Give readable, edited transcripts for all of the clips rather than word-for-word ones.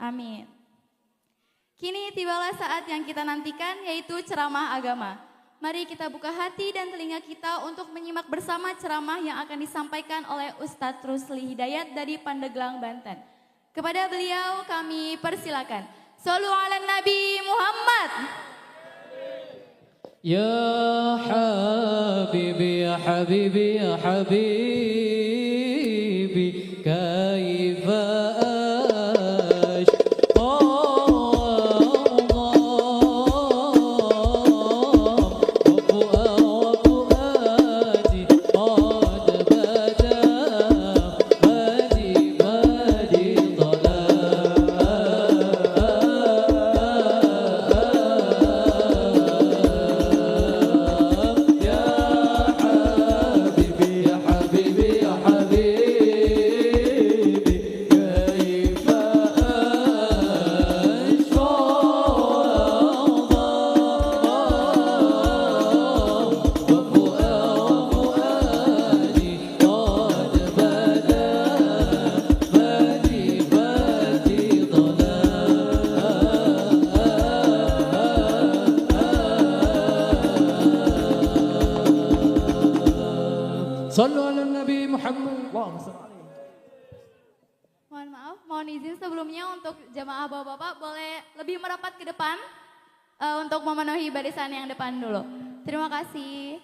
Amin. Kini tibalah saat yang kita nantikan, yaitu ceramah agama. Mari kita buka hati dan telinga kita untuk menyimak bersama ceramah yang akan disampaikan oleh Ustadz Rusli Hidayat dari Pandeglang, Banten. Kepada beliau kami persilakan. Shollu ala Nabi Muhammad. Ya Habibi, ya Habibi, ya Habibi, kaifa Sallu ala Nabi Muhammad. Mohon maaf, mohon izin sebelumnya untuk jamaah bapak-bapak boleh lebih merapat ke depan untuk memenuhi barisan yang depan dulu. Terima kasih.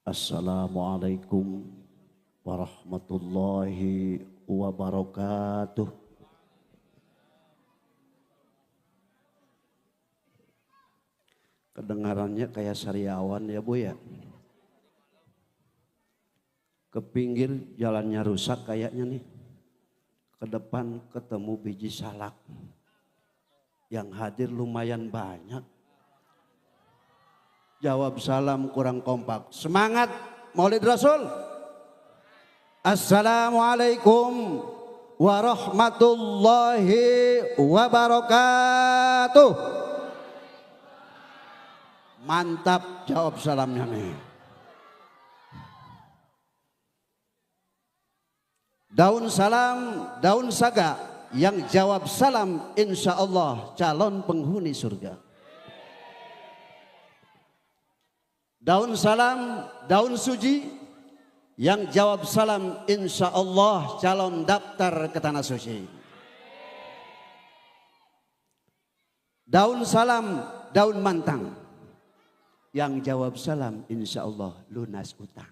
Assalamualaikum warahmatullahi wabarakatuh. Kedengarannya kayak sariawan ya Bu ya. Ke pinggir jalannya rusak kayaknya nih. Ke depan ketemu biji salak. Yang hadir lumayan banyak. Jawab salam kurang kompak. Semangat Maulid Rasul. Assalamualaikum warahmatullahi wabarakatuh. Mantap jawab salamnya nih. Daun salam, daun saga yang jawab salam insya Allah calon penghuni surga. Daun salam, daun suci yang jawab salam insya Allah calon daftar ke tanah suci. Daun salam, daun mantang yang jawab salam insya Allah lunas utang.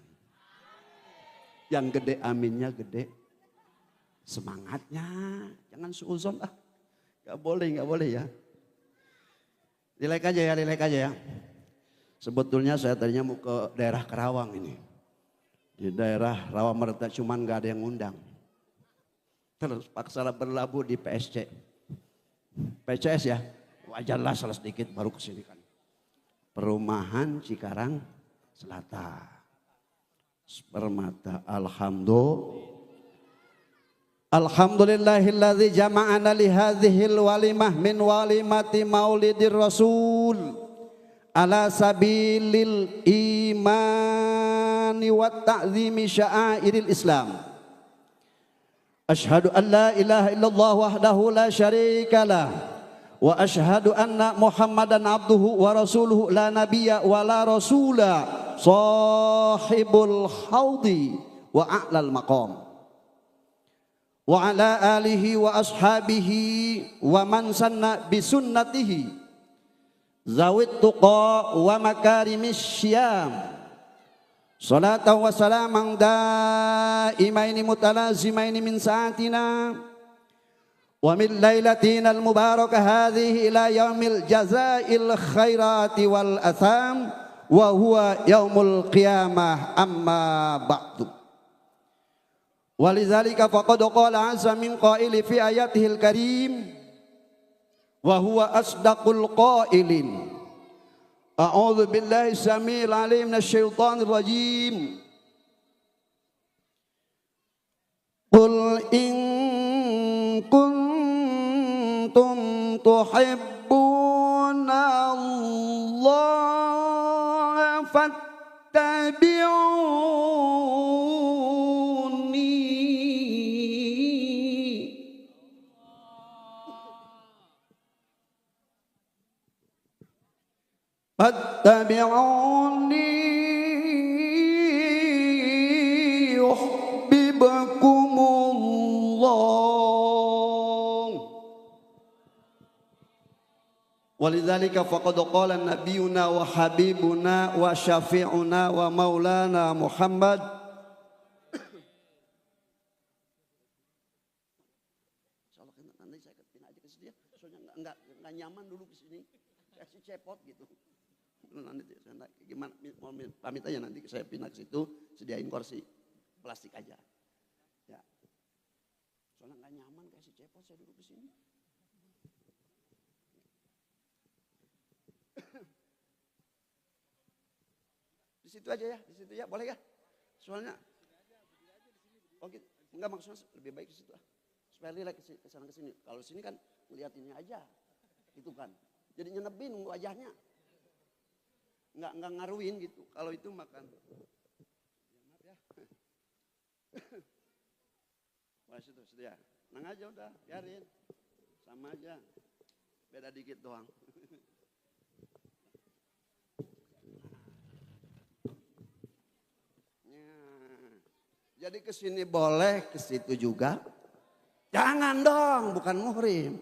Yang gede aminnya gede. Semangatnya jangan suuzon ah. Gak boleh ya. Relax aja ya. Sebetulnya saya tadinya mau ke daerah Karawang ini. Di daerah Rawamerta cuman gak ada yang ngundang. Terus paksa berlabuh di PCS ya. Wajarlah salah sedikit baru kesini kan. Perumahan Cikarang Selatan. Permata Alhamdulillahilladzi jama'ana li hadhil walimah min walimati maulidir rasul ala sabilil imani wa ta'zimi sya'airil islam. Asyhadu an la ilaha illallah wahdahu la syarikalah. Wa ashhadu anna Muhammadan abduhu wa rasuluhu la nabiyya wa la rasula sahibul haudi wa a'lal maqam wa ala alihi wa ashabihi wa man sanna bisunnatihi zawit tuqa wa makarimis syam salatan wa salaman daimaini mutalazimaini min saatina wa min lailatina al-mubarakah hadhihi ila yaumil jazail khairati wal atham wa huwa yaumul qiyamah amma ba'du. Walidzalika faqad qala azza min qaili fi ayatihil karim wa huwa asdaqul qailin. A'udzu billahi samil alim minasyaitonir rajim. Qul in kuntum tuhibbuna Allah fattabi'uni. Fattabi'uni yuhibbukumullah. Walidzalika faqad qala nabiyuna wa habibuna wa syafi'una wa maulana Muhammad nanti saya pindah aja ke sini ya. Soalnya enggak nyaman dulu ke sini. Kasih cepot gitu. Nanti saya gimana mau pamit aja, nanti saya pindah ke situ, sediain kursi plastik aja. Ya. Soalnya enggak nyaman kasih cepot saya dulu ke sini. Di situ aja ya, di situ ya, boleh ya? Soalnya oh gitu. Enggak, maksudnya lebih baik di situ lah. Supaya rileks ke sana ke sini. Kalau sini kan melihat ini aja. Itu kan. Jadi nyenebin wajahnya. Enggak ngaruhin gitu. Kalau itu makan. Ya, maaf ya. Wah, situ ya. Nang aja udah, biarin. Sama aja. Beda dikit doang. Jadi ke sini boleh, ke situ juga. Jangan dong, bukan muhrim.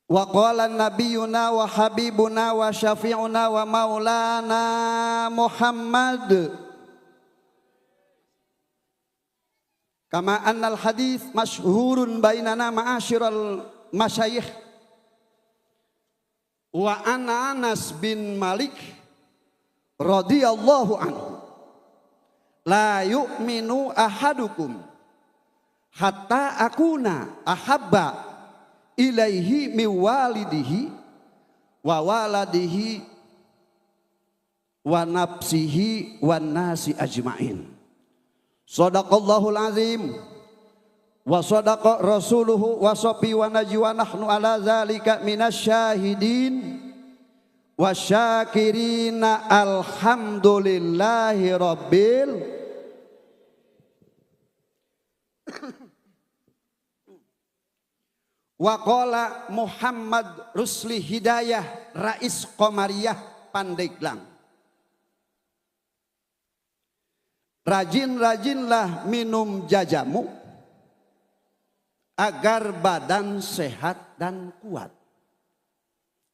Wa qala nabiyuna wa habibuna wa syafi'una wa maulana Muhammad. Kama annal hadis masyhurun bainana ma'asyiral masyayikh. Wa ana Anas bin Malik radhiyallahu anhu. La yu'minu ahadukum hatta akuna ahabba ilaihi miwalidihi wa waladihi wa nafsihi wan nasi ajmain. Shadaqallahul azim wa shadaqa rasuluhu wa safi wa najwa nahnu ala zalika minasyahidin wa syakirina alhamdulillahi rabbil wa qala Muhammad Rusli Hidayah Rais Qomariyah Pandeglang. Rajin-rajinlah minum jajamu agar badan sehat dan kuat.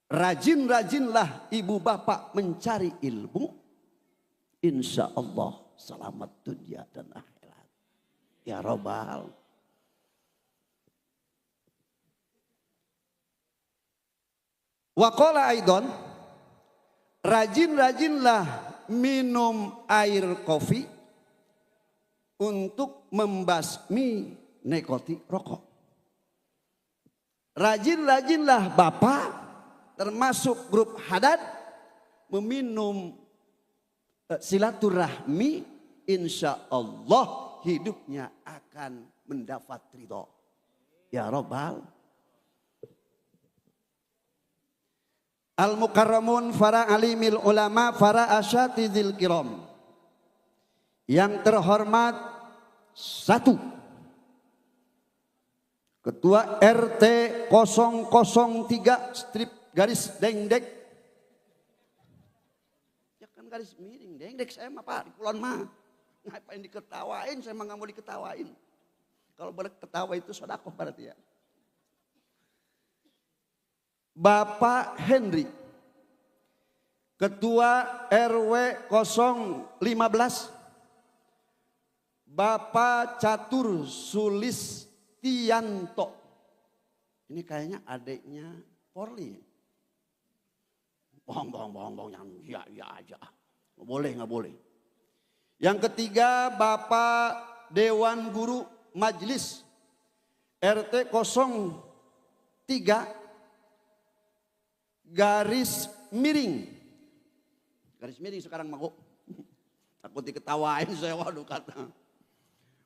Rajin-rajinlah ibu bapak mencari ilmu. Insya Allah selamat dunia dan akhirat. Ya Rabbal. Wa qala aidon, rajin-rajinlah minum air kopi untuk membasmi nikoti rokok. Rajin-rajinlah bapak termasuk grup Hadad meminum silaturahmi, insya Allah hidupnya akan mendapat ridho. Ya Rabbal. Al-Mukarramun para alimil ulama, para asyatidil kiram. Yang terhormat satu, Ketua RT 003 strip garis dengdek. Ya kan garis miring dengdek, saya mah Pak di Kulon mah. Ngapain diketawain, saya mah nggak mau diketawain. Kalau boleh ketawa itu sedekah berarti ya. Bapak Henry, Ketua RW 015. Bapak Catur Sulistianto. Ini kayaknya adiknya Porli. Bohong yang iya aja. Nggak boleh. Yang ketiga Bapak Dewan Guru Majelis RT 03 garis miring Garis miring sekarang mau. Takut diketawain saya, waduh kata.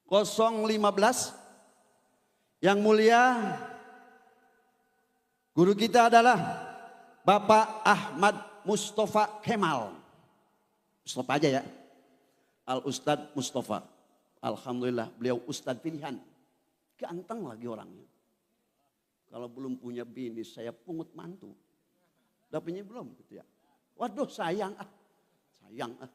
015. Yang mulia guru kita adalah Bapak Ahmad Mustafa Kemal. Mustafa aja ya. Al Ustadz Mustafa. Alhamdulillah beliau Ustadz pilihan. Ganteng lagi orangnya. Kalau belum punya bini saya pungut mantu. Udah punya belum gitu ya. Waduh sayang ah. Sayang ah.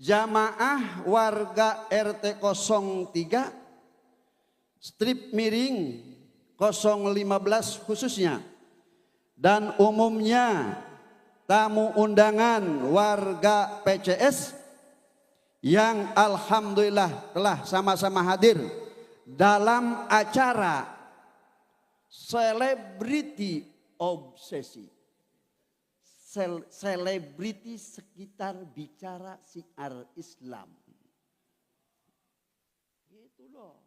Jamaah warga RT 03 strip miring 015 khususnya dan umumnya tamu undangan warga PCS yang alhamdulillah telah sama-sama hadir dalam acara selebriti obsesi. Selebriti sekitar bicara siar Islam. Gitu loh.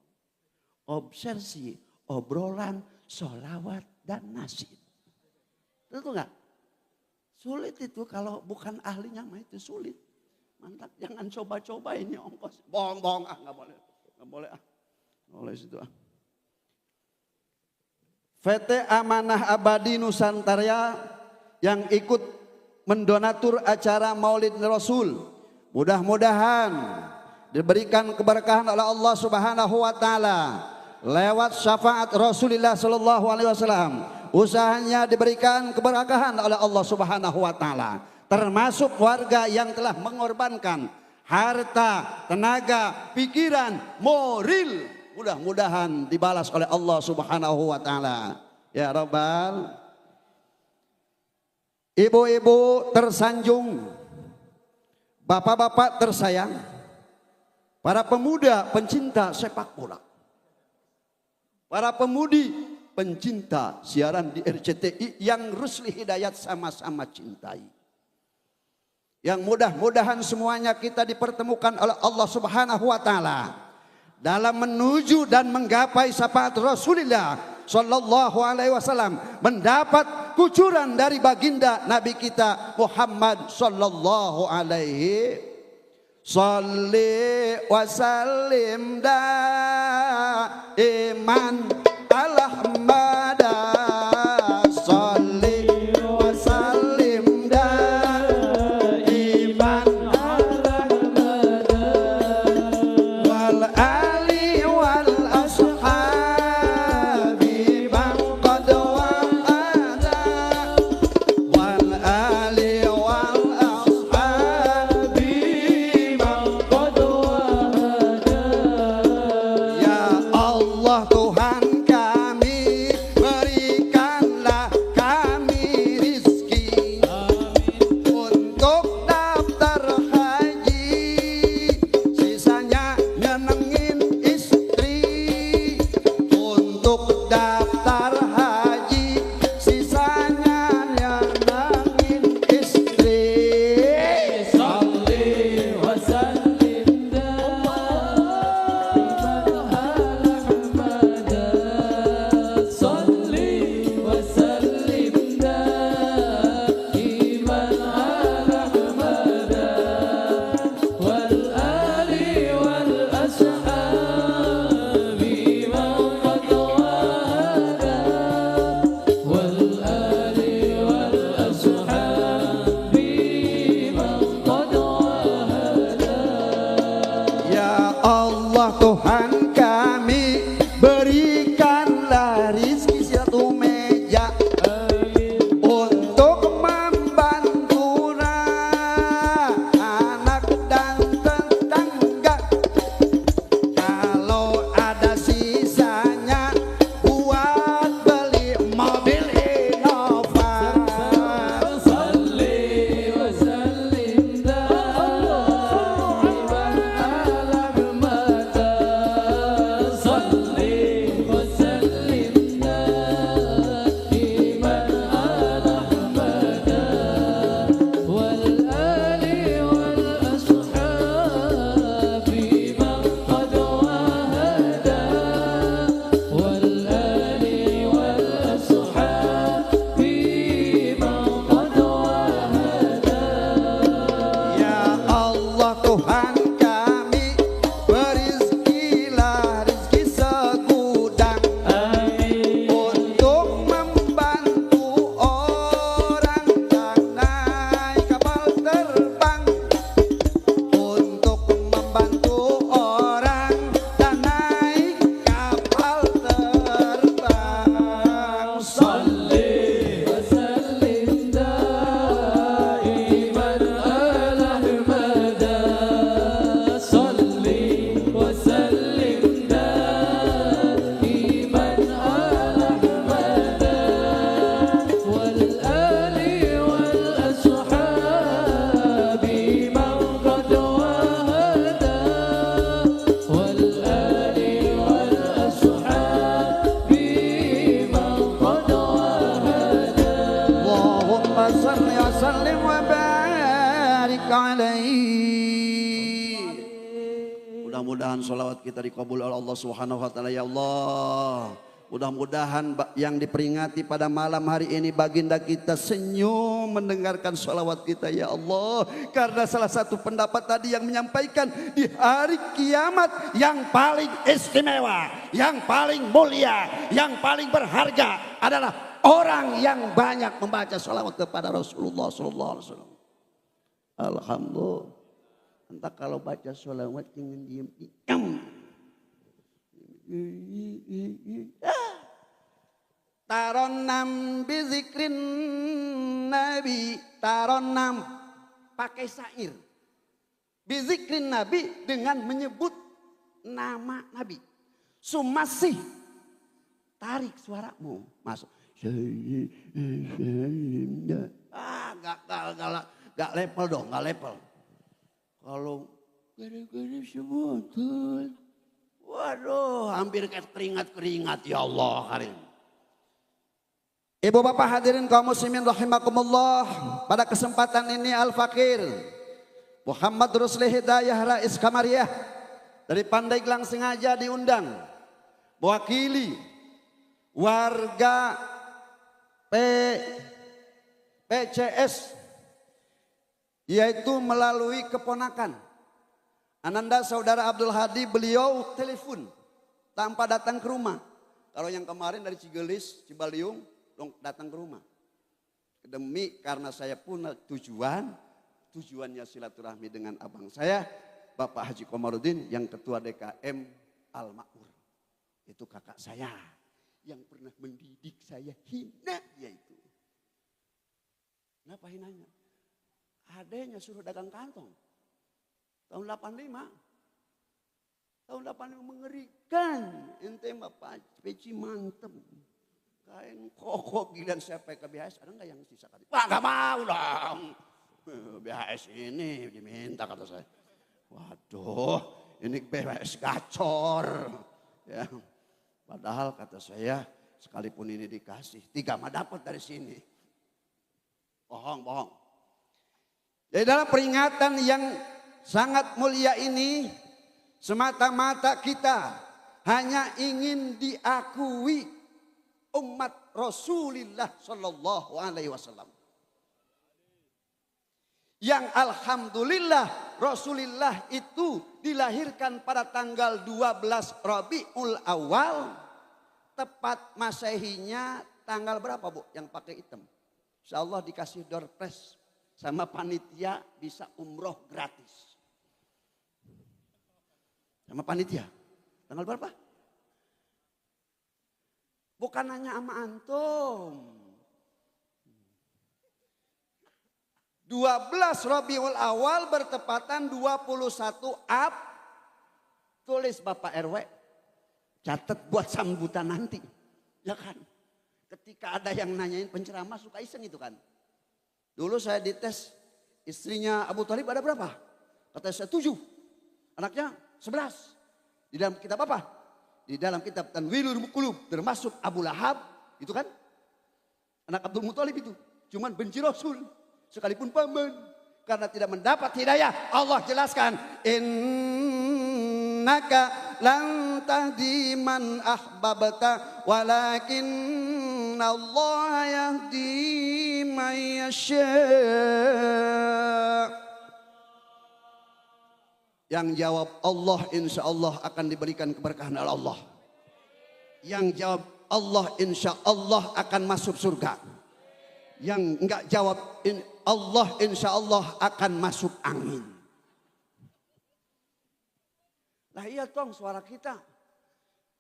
Obsesi, obrolan, sholawat, dan nasyid. Tentu enggak? Sulit itu kalau bukan ahlinya mah itu sulit. Mantap, jangan coba-coba ini ongkos. Bohong-bohong ah, enggak boleh. Enggak boleh ah. Enggak boleh situ ah. VT Amanah Abadi Nusantara yang ikut mendonatur acara Maulid Rasul. Mudah-mudahan diberikan keberkahan oleh Allah Subhanahu wa taala lewat syafaat Rasulullah sallallahu alaihi wasallam. Usahanya diberikan keberkahan oleh Allah Subhanahu wa taala, termasuk warga yang telah mengorbankan harta, tenaga, pikiran, moral. Mudah-mudahan dibalas oleh Allah Subhanahu wa taala. Ya Rabbal. Ibu-ibu tersanjung, bapak-bapak tersayang, para pemuda pencinta sepak bola, para pemudi pencinta siaran di RCTI yang Rusli Hidayat sama-sama cintai. Yang mudah-mudahan semuanya kita dipertemukan oleh Allah Subhanahu wa taala dalam menuju dan menggapai syafaat Rasulullah sallallahu alaihi wasallam, mendapat kucuran dari baginda Nabi kita Muhammad sallallahu alaihi salli wa sallim daiman ala Muhammad salli wa sallim daiman ala Muhammad wal ali wal ashabi man qad wa'ada wal ali wal ashabi man qad wa'ada. Ya Allah Tuhan kami, berikanlah kami rizki untuk daftar haji, sisanya nyenengin istri. Untuk daftar haji, sisanya nyenengin istri. Salli wa sallim daiman ala Muhammad. Salli wa sallim daiman ala Muhammad wal ali wal ashabi man qad wa'ada wal ali wal ashabi man qad wa'ada. Ya Allah Tuhan kami, berikanlah rizki satu meja untuk membantu anak dan tetangga. Kalau ada sisanya buat beli mobil Innova. Salli wa sallim daiman ala Muhammad. Allahumma salli wa sallim wa barik alaihi. Mudah-mudahan sholawat kita dikabul oleh Allah Subhanahu wa taala. Ya Allah, mudah-mudahan yang diperingati pada malam hari ini baginda kita senyum mendengarkan sholawat kita ya Allah. Karena salah satu pendapat tadi yang menyampaikan di hari kiamat yang paling istimewa, yang paling mulia, yang paling berharga adalah orang yang banyak membaca sholawat kepada Rasulullah SAW. Alhamdulillah. Entah kalau baca sholawat jangan diam. Taronam bizikrin nabi. Taronam pakai syair. Bizikrin nabi dengan menyebut nama nabi. Sumasih tarik suaramu masuk. Gak level dong, gak level. Kalau gara-gara sebutan, waduh, hampir kayak keringat ya Allah karim. Ibu bapak hadirin kaum muslimin rahimakumullah, pada kesempatan ini Al-Fakir Muhammad Rusli Hidayah Rais Kamariah dari Pandeglang sengaja diundang mewakili warga PCS, yaitu melalui keponakan Ananda Saudara Abdul Hadi. Beliau telepon tanpa datang ke rumah. Kalau yang kemarin dari Cigelis, Cibaliung datang ke rumah. Demi karena saya punya tujuannya silaturahmi dengan abang saya Bapak Haji Komarudin yang ketua DKM Al-Makmur. Itu kakak saya yang pernah mendidik saya hina yaitu. Kenapa hinanya? Adanya suruh dagang kantong. Tahun 85. Tahun 85 mengerikan. Ente Bapak peci mantep. Kain koko giliran siapa ke BHS. Ada enggak yang sisa kali? Wah gak mau dong. BHS ini diminta kata saya. Waduh ini BHS gacor. Ya. Padahal kata saya sekalipun ini dikasih. 3 mah dapat dari sini. Bohong. Jadi dalam peringatan yang sangat mulia ini semata-mata kita hanya ingin diakui umat Rasulullah Sallallahu Alaihi Wasallam. Yang alhamdulillah Rasulullah itu dilahirkan pada tanggal 12 Rabiul Awal. Tepat masehinya tanggal berapa Bu yang pakai hitam? Insya Allah dikasih door prize. Sama panitia bisa umroh gratis. Sama panitia. Tanggal berapa? Bukan hanya sama antum. 12 Rabiul Awal bertepatan 21 Ab. Tulis Bapak RW. Catat buat sambutan nanti. Ya kan? Ketika ada yang nanyain penceramah suka iseng itu kan. Dulu saya dites istrinya Abu Thalib ada berapa? Kata saya 7. Anaknya 11. Di dalam kitab apa? Di dalam kitab Tanwirul Qulub termasuk Abu Lahab. Itu kan? Anak Abdul Muthalib itu. Cuman benci Rasul. Sekalipun paman. Karena tidak mendapat hidayah. Allah jelaskan. Innaka lan tahdi man ahbabta. Walakin Allah yahdi man yasha. Yang jawab Allah insya Allah akan diberikan keberkahan oleh Allah. Yang jawab Allah insya Allah akan masuk surga. Yang enggak jawab Allah insya Allah akan masuk angin. Lah iya tong suara kita.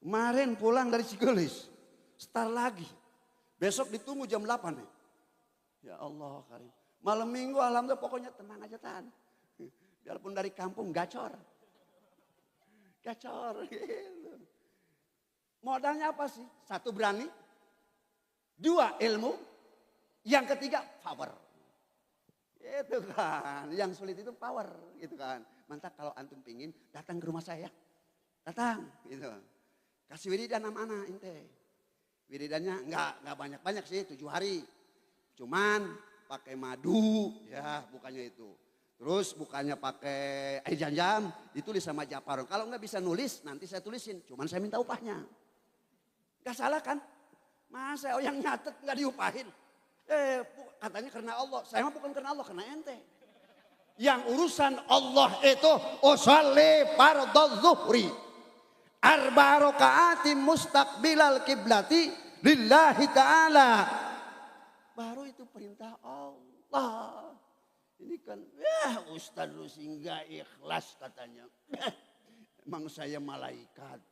Kemarin pulang dari Cigelis. Start lagi. Besok ditunggu jam 8 nih. Ya Allah karim. Malam minggu alhamdulillah pokoknya tenang aja tahan. Biarpun dari kampung gacor. Gacor gitu. Modalnya apa sih? 1 berani. 2 ilmu. Yang ketiga power. Itu kan. Yang sulit itu power gitu kan. Mantap kalau antum pingin datang ke rumah saya. Datang gitu. Kasih wiridan sama anak ente. Wiridannya enggak banyak-banyak sih 7 hari. Cuman pakai madu, ya bukannya itu. Terus bukannya pakai air jam-jam, ditulis sama Japarong. Kalau nggak bisa nulis, nanti saya tulisin. Cuman saya minta upahnya. Gak salah kan? Masa yang nyatet nggak diupahin? Katanya karena Allah. Saya mah bukan karena Allah, karena ente. Yang urusan Allah itu usolli fardhu zuhri. Arba rakaatim mustaqbilal kiblati lillahi ta'ala. Baru itu perintah Allah. Ini kan Ustaz lu singgah ikhlas katanya. Emang saya malaikat.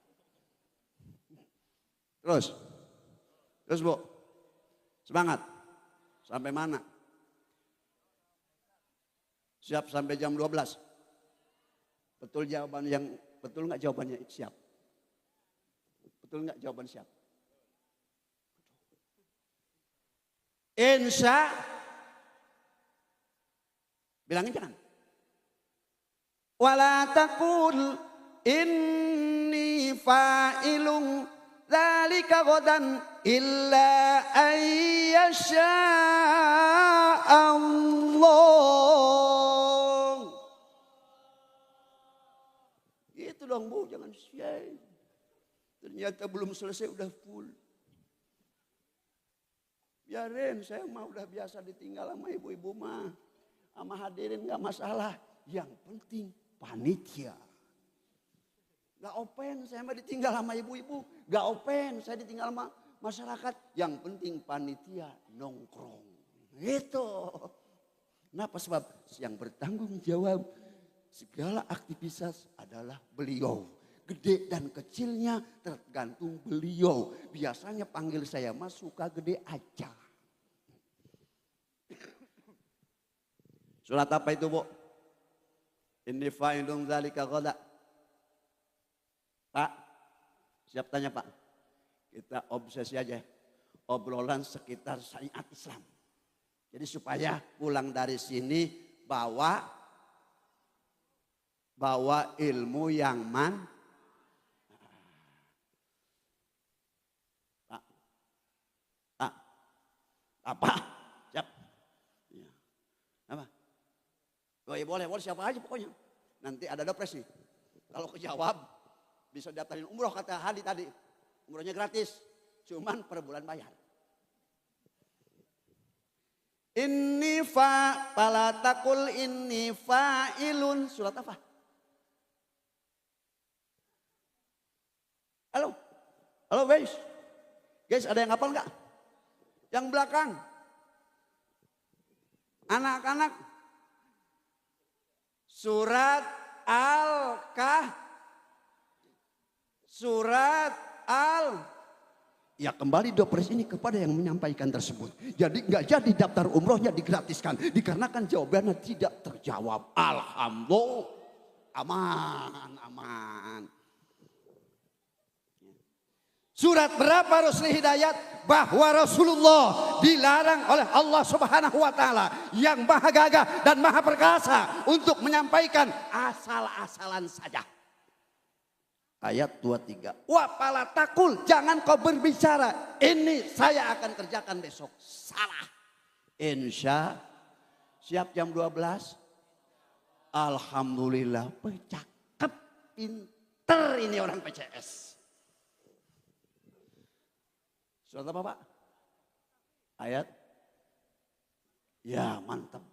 Terus Bu, semangat. Sampai mana? Siap sampai jam 12. Betul jawaban yang betul nggak jawabannya siap? Betul nggak jawaban siap? Insya. Bilangin jangan. Wala taqul inni fa'ilun dzalika ghadan illa ayyasha Allah. Gitu dong Bu, jangan syai. Ternyata belum selesai udah full. Biarin, saya mah udah biasa ditinggal sama ibu-ibu mah. Sama hadirin gak masalah. Yang penting panitia. Gak open, saya mah ditinggal sama ibu-ibu. Gak open, saya ditinggal sama masyarakat. Yang penting panitia nongkrong. Gitu. Kenapa? Sebab yang bertanggung jawab segala aktivitas adalah beliau. Gede dan kecilnya tergantung beliau. Biasanya panggil saya mah suka gede aja. Surat apa itu Bu? Inni fa'ilun dzalika ghada. Pak, siap tanya Pak. Kita obsesi aja. Obrolan sekitar syariat Islam. Jadi supaya pulang dari sini bawa ilmu yang apa? Siap. Ya. Apa? Oh, ya boleh siapa aja pokoknya. Nanti ada dopres nih. Kalau kejawab bisa daftarin umroh kata Hadi tadi. Umrohnya gratis. Cuman per bulan bayar. Palatakul inni fa'ilun. Surat apa? Halo guys. Guys ada yang hafal enggak? Yang belakang. Anak-anak. Surat Ya kembali dopres ini kepada yang menyampaikan tersebut. Jadi nggak jadi daftar umrohnya digratiskan. Dikarenakan jawabannya tidak terjawab. Alhamdulillah. Aman. Surat berapa Rusli Hidayat? Bahwa Rasulullah dilarang oleh Allah Subhanahu wa Ta'ala yang maha gagah dan maha perkasa untuk menyampaikan asal-asalan saja. Ayat 23. Wa pala takul, jangan kau berbicara. Ini saya akan kerjakan besok. Salah. Insya. Siap jam 12. Alhamdulillah. Cakep, pinter ini orang PCS. Surat apa Pak? Ayat. Ya mantap.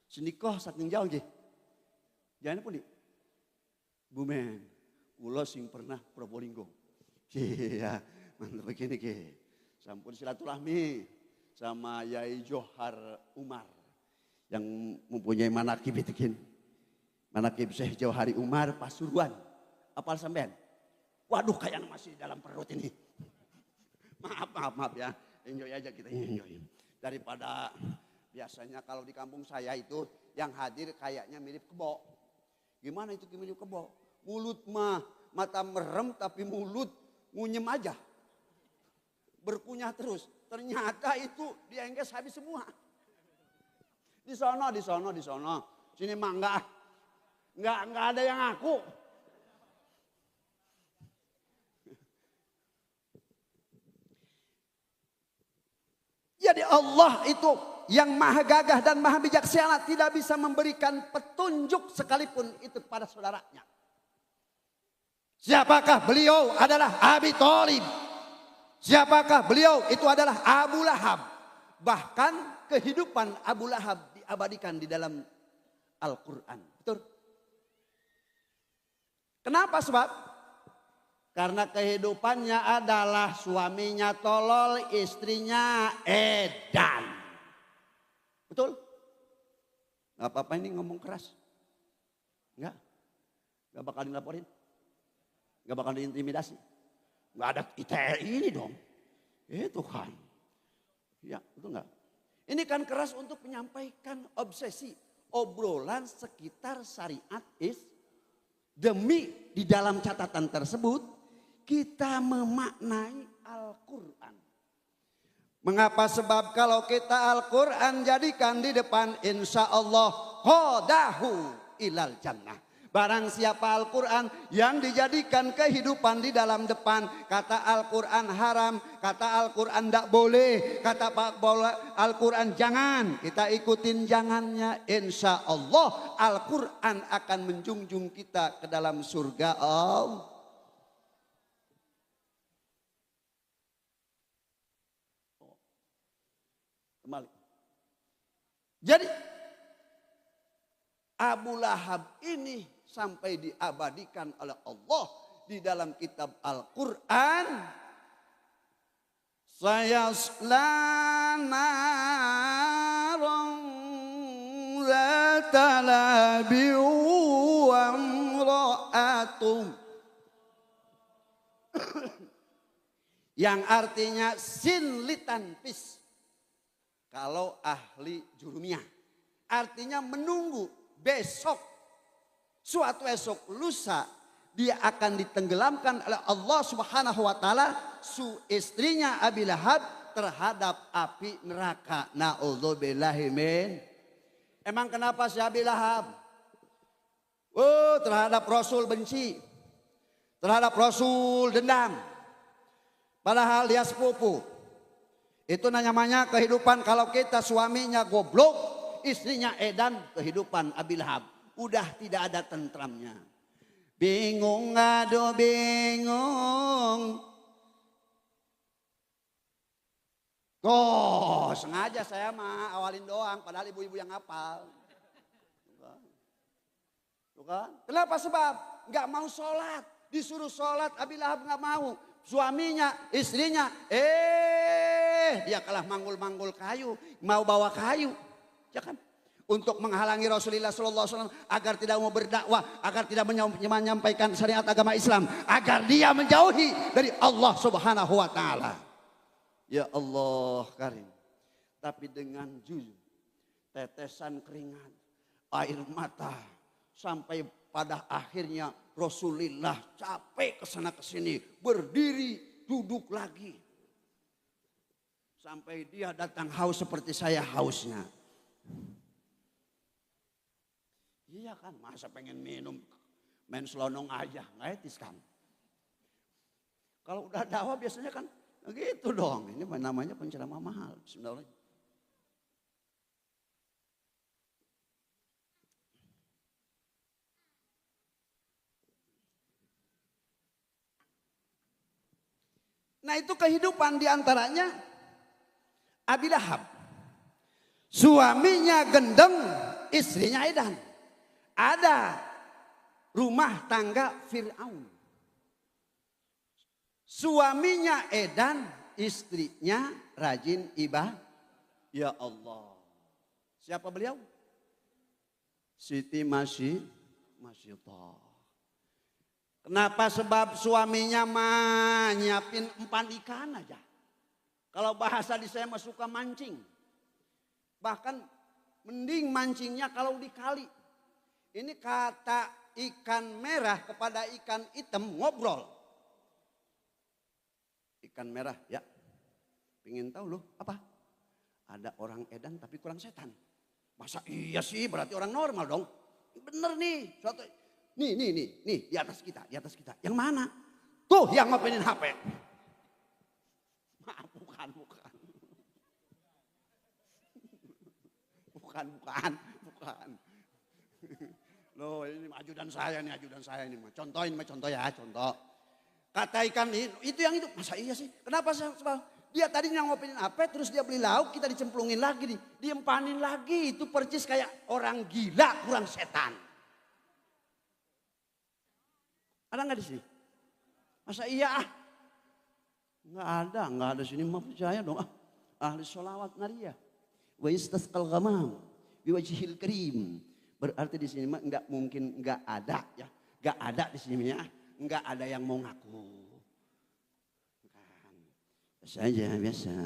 Senikoh saking jauh nggih. Jangan pun di Bumen. Kula sing pernah Probolinggo. Iya, mantap begini ke. Sampun silaturahmi sama Yai Johar Umar yang mempunyai manakib itu kan. Manakib Syekh Johari Umar Pasuruan. Apal sampean? Waduh kayaknya masih dalam perut ini. Maaf ya. Enjoy aja kita enjoy. Daripada biasanya kalau di kampung saya itu yang hadir kayaknya mirip kebo. Gimana itu mirip kebo? Mulut mah mata merem tapi mulut ngunyem aja. Berkunyah terus. Ternyata itu diengges habis semua. Di sono. Sini mah enggak ada yang ngaku. Jadi Allah itu yang maha gagah dan maha bijaksana tidak bisa memberikan petunjuk sekalipun itu pada saudaranya. Siapakah beliau? Adalah Abi Thalib. Siapakah beliau? Itu adalah Abu Lahab. Bahkan kehidupan Abu Lahab diabadikan di dalam Al-Quran. Betul? Kenapa sebab? Karena kehidupannya adalah suaminya tolol, istrinya edan. Betul? Gak apa-apa ini ngomong keras. Enggak? Gak bakal dilaporin? Gak bakal diintimidasi? Gak ada ITE ini dong. Itu kan. Ya, betul enggak? Ini kan keras untuk menyampaikan obsesi. Obrolan sekitar syariat is. Demi di dalam catatan tersebut kita memaknai Al-Quran. Mengapa? Sebab kalau kita Al-Quran jadikan di depan, insya Allah hodahu ilal jannah. Barang siapa Al-Quran yang dijadikan kehidupan di dalam depan, kata Al-Quran haram, kata Al-Quran tidak boleh, kata Al-Quran jangan, kita ikutin jangannya, insya Allah Al-Quran akan menjunjung kita ke dalam surga Allah. Kembali. Jadi Abu Lahab ini sampai diabadikan oleh Allah di dalam kitab Al-Quran. Sayasla naran zata labi wa imra'atum. Yang artinya sin litanfis. Kalau ahli jurumiyah. Artinya menunggu besok. Suatu esok lusa dia akan ditenggelamkan oleh Allah Subhanahu wa taala istrinya Abi Lahab terhadap api neraka. Na'udzubillahi min. Emang kenapa si Abi Lahab? Oh, terhadap Rasul benci. Terhadap Rasul dendam. Padahal dia sepupu. Itu namanya kehidupan kalau kita suaminya goblok, istrinya edan, kehidupan Abi Lahab. Udah tidak ada tentramnya. Bingung, aduh bingung. Oh, sengaja saya mah awalin doang, padahal ibu-ibu yang hafal. Tuh kan? Kenapa? Sebab nggak mau sholat, disuruh sholat Abi Lahab nggak mau. Suaminya, istrinya, dia kalah manggul-manggul kayu, mau bawa kayu, ya kan? Untuk menghalangi Rasulullah SAW agar tidak mau berdakwah, agar tidak menyampaikan syariat agama Islam, agar dia menjauhi dari Allah Subhanahu wa taala. Ya Allah Karim. Tapi dengan jujur, tetesan keringat, air mata, sampai pada akhirnya Rasulullah capek kesana kesini, berdiri, duduk lagi. Sampai dia datang haus seperti saya hausnya. Iya kan, masa pengen minum, main selonong aja, nggak etis kan. Kalau udah dakwah biasanya kan gitu dong, ini namanya penceramah mahal. Bismillah. Nah itu kehidupan diantaranya Abi Lahab. Suaminya gendeng, istrinya edan. Ada rumah tangga Fir'aun. Suaminya edan, istrinya rajin ibadah. Ya Allah. Siapa beliau? Siti Masyidah. Kenapa? Sebab suaminya mah nyiapin umpan ikan aja. Kalau bahasa di saya mah suka mancing. Bahkan mending mancingnya kalau di kali. Ini kata ikan merah kepada ikan hitam ngobrol. Ikan merah ya. Pengen tahu loh apa? Ada orang edan tapi kurang setan. Masa iya sih, berarti orang normal dong. Bener nih. Suatu, nih di atas kita. Yang mana? Tuh yang ngopenin HP. Maaf, bukan. bukan. Loh ini ajudan saya ini. Contoh ya. Kata ikan itu yang itu, masa iya sih? Kenapa sih? Dia tadinya ngopinin apa, terus dia beli lauk, kita dicemplungin lagi, diempanin lagi. Itu percis kayak orang gila, kurang setan. Ada nggak di sini? Masa iya? Nggak ada sini. Mah percaya dong. Ahli sholawat nariyah. Wa istasqal ghamam biwajhil karim. Berarti di sini mah nggak mungkin nggak ada ya. Nggak ada di sini ya. Nggak ada yang mau ngaku. Biasa.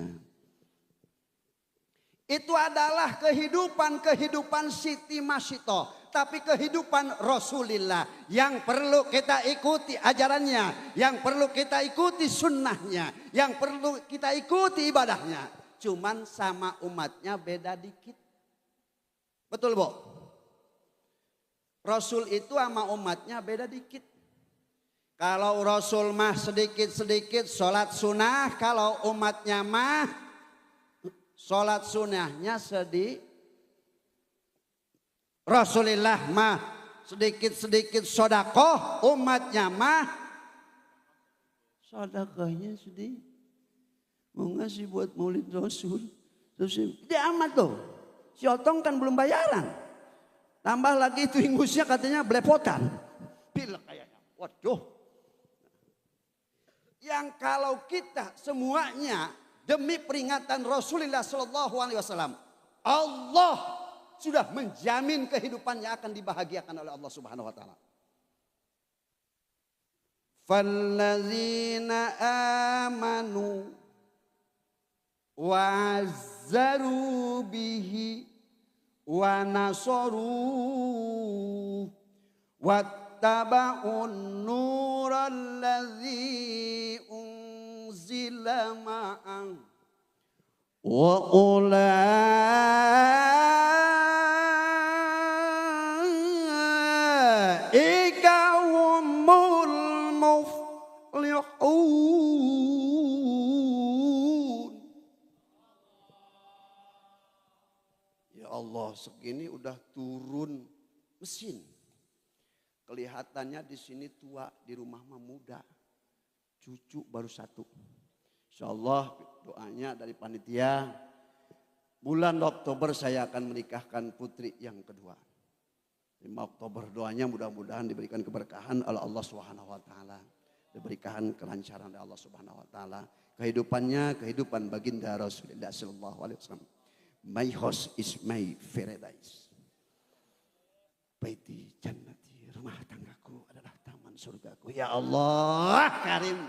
Itu adalah kehidupan Siti Masito. Tapi kehidupan Rasulullah yang perlu kita ikuti ajarannya. Yang perlu kita ikuti sunnahnya. Yang perlu kita ikuti ibadahnya. Cuman sama umatnya beda dikit. Betul Bu? Rasul itu sama umatnya beda dikit. Kalau Rasul mah sedikit-sedikit sholat sunnah. Kalau umatnya mah sholat sunnahnya sedih. Rasulullah mah sedikit-sedikit sodakoh. Umatnya mah sodakohnya sedih. Mau ngasih buat maulid Rasul. Terus dia amat tuh. Si Otong kan belum bayaran. Tambah lagi itu ingusnya katanya belepotan. Pilek kayaknya. Waduh. Yang kalau kita semuanya demi peringatan Rasulullah SAW, Allah sudah menjamin kehidupannya akan dibahagiakan oleh Allah Subhanahu Wa Taala. Fallazina amanu wa azzaru bihi wa nasaru wattaba'un nurallazi unzila ma'an wa ulaika humul muflihun. Ya Allah, segini udah turun mesin. Kelihatannya di sini tua, di rumah mah muda. Cucu baru 1. Insyaallah doanya dari panitia. Bulan Oktober saya akan menikahkan putri yang kedua. 5 Oktober doanya mudah-mudahan diberikan keberkahan oleh Allah Subhanahu Wa Taala. Diberikan kelancaran oleh Allah Subhanahu Wa Taala. Kehidupannya kehidupan baginda Rasulullah Sallallahu Alaihi Wasallam. My house is my paradise. Baiti jannati. Rumah tanggaku adalah taman surgaku. Ya Allah Karim.